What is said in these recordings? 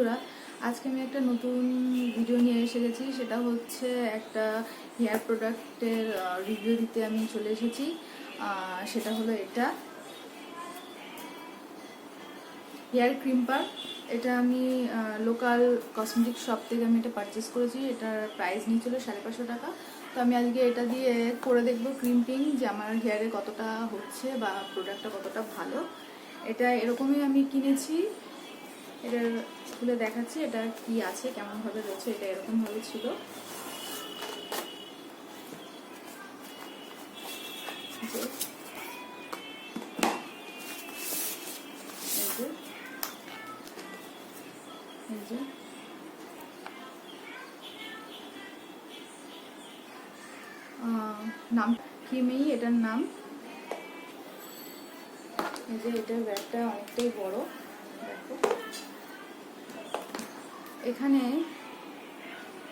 বন্ধুরা, আজকে আমি একটা নতুন ভিডিও নিয়ে এসে গেছি। সেটা হচ্ছে একটা হেয়ার প্রোডাক্টের রিভিউ দিতে আমি চলে এসেছি। সেটা হলো এটা হেয়ার ক্রিম্পার। এটা আমি লোকাল কসমেটিক শপ থেকে আমি এটা পারচেস করেছি। এটার প্রাইস নিয়েছিল 550 টাকা। তো আমি আজকে এটা দিয়ে করে দেখবো ক্রিম্পিং, যে আমার হেয়ারে কতটা হচ্ছে বা প্রোডাক্টটা কতটা ভালো। এটা এরকমই আমি কিনেছি। এটা খুলে দেখাচ্ছি এটা কি আছে, কেমন ভাবে রয়েছে। এটা এরকম ভাবে ছিল। নাম ক্রিমেই এটার নাম। এই যে এটার ব্যাগটা অনেকটাই বড়, দেখো। এখানে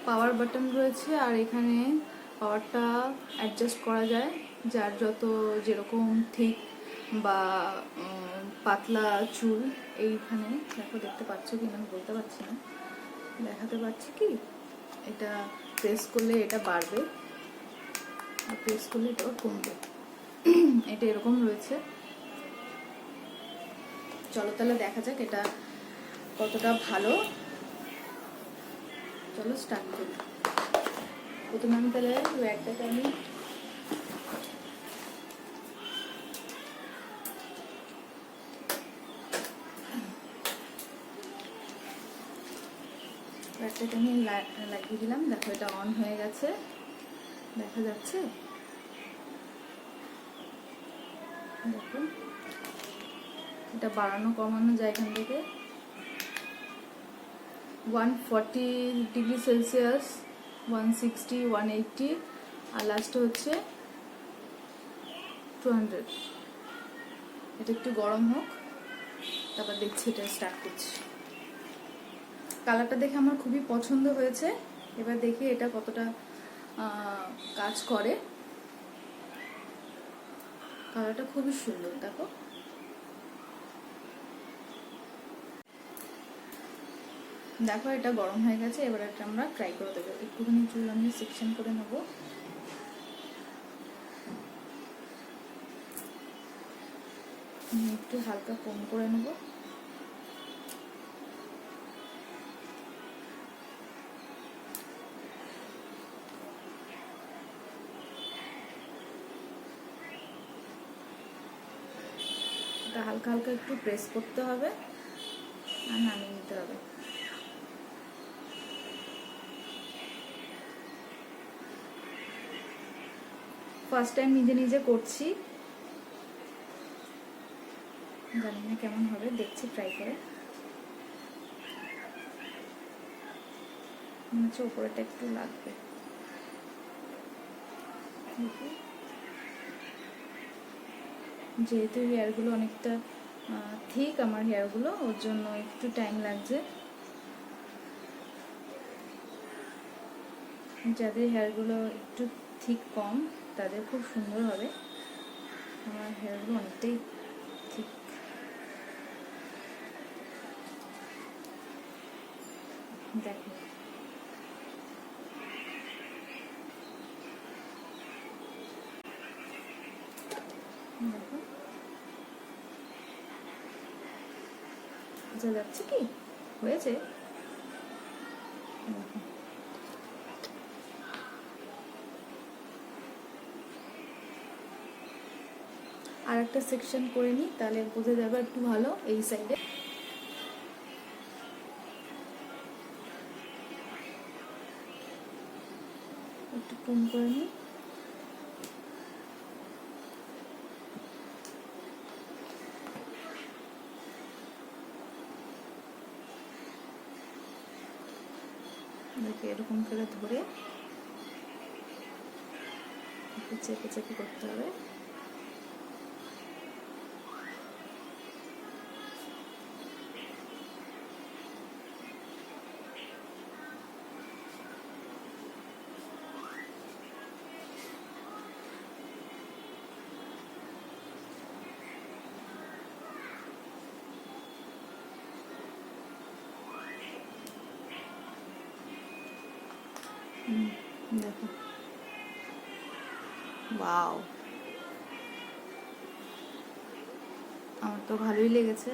পাওয়ার বাটন রয়েছে, আর এখানে পাওয়ারটা অ্যাডজাস্ট করা যায়, যার যত যেরকম থিক বা পাতলা চুল। এইখানে দেখো, দেখতে পাচ্ছ কি না বলতে পারছি না, দেখাতে পারছি কি, এটা প্রেস করলে এটা বাড়বে আর প্রেস করলে এটা কমবে। এটা এরকম রয়েছে। চলো তাহলে দেখা যাক এটা কতটা ভালো। চলো স্টার্ট করি। প্রথমে আমি তাহলে ব্যাগটাকে আমি লাগিয়ে দিলাম। দেখো এটা অন হয়ে গেছে, দেখা যাচ্ছে। দেখো এটা বাড়ানো কমানো যায় এখান থেকে। 140 ডিগ্রি সেলসিয়াস, 160, 180, আর লাস্টে হচ্ছে 200। এটা একটু গরম হোক, তারপর দেখছি এটা স্টার্ট করছি। কালারটা দেখে আমার খুবই পছন্দ হয়েছে। এবার দেখি এটা কতটা কাজ করে। কালারটা খুবই সুন্দর, দেখো। দেখো এটা গরম হয়ে গেছে। এবার এটা আমরা ট্রাই করে দেবো। একটুখানি চুল আমি সেকশন করে নেব। একটু হালকা কম করে নেব। এটা হালকা হালকা একটু প্রেস করতে হবে আর নামিয়ে নিতে হবে। ফার্স্ট টাইম নিজে নিজে করছি, জানি না কেমন হবে, দেখছি ট্রাই করে। মনে হচ্ছে উপরেটা একটু লাগবে। যেহেতু হেয়ারগুলো অনেকটা ঠিক, আমার হেয়ারগুলো, ওর জন্য একটু টাইম লাগছে। যাদের হেয়ারগুলো একটু ঠিক কম তাদের খুব সুন্দর হবে। আমার হেয়ারগুলো অনেকটাই ঠিক। দেখো দেখো বোঝা যাচ্ছে কি হয়েছে। আর একটা সেকশন করে নিই, তাহলে বোঝা যাবে একটু ভালো। এই সাইডে একটু কম করে নিই। দেখে এরকম করে ধরে একটু চেপে চেপে করতে হবে। দেখো, ওয়াও, আমার তো ভালোই লেগেছে।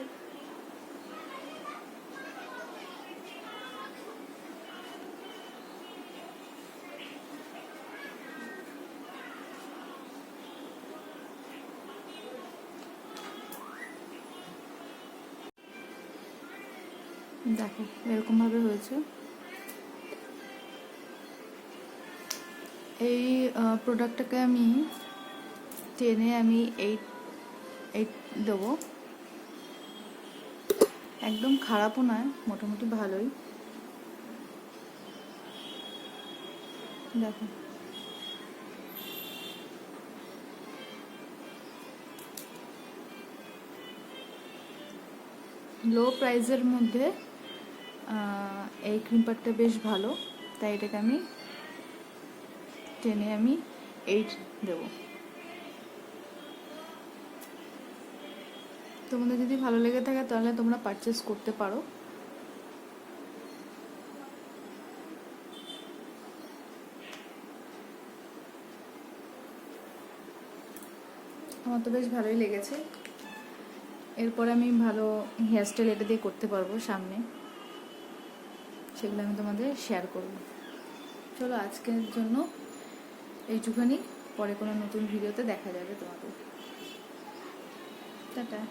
দেখো এরকম ভাবে হয়েছে। এই প্রোডাক্টটাকে আমি 10-এ আমি 8 দেবো। একদম খারাপও নয়, মোটামুটি ভালোই। দেখো লো প্রাইসের মধ্যে এই ক্রিম প্যাডটা বেশ ভালো, তাই এটাকে আমি 10-এ আমি 8 দেবো। তোমাদের যদি ভালো লেগে থাকে তাহলে তোমরা পারচেস করতে পারো। আমার তো বেশ ভালোই লেগেছে। এরপরে আমি ভালো হেয়ারস্টাইল এটা দিয়ে করতে পারবো সামনে, সেগুলো আমি তোমাদের শেয়ার করব। চলো আজকের জন্য এইটুখানি, পরে কোনো নতুন ভিডিওতে দেখা যাবে তোমাদের। টাটা।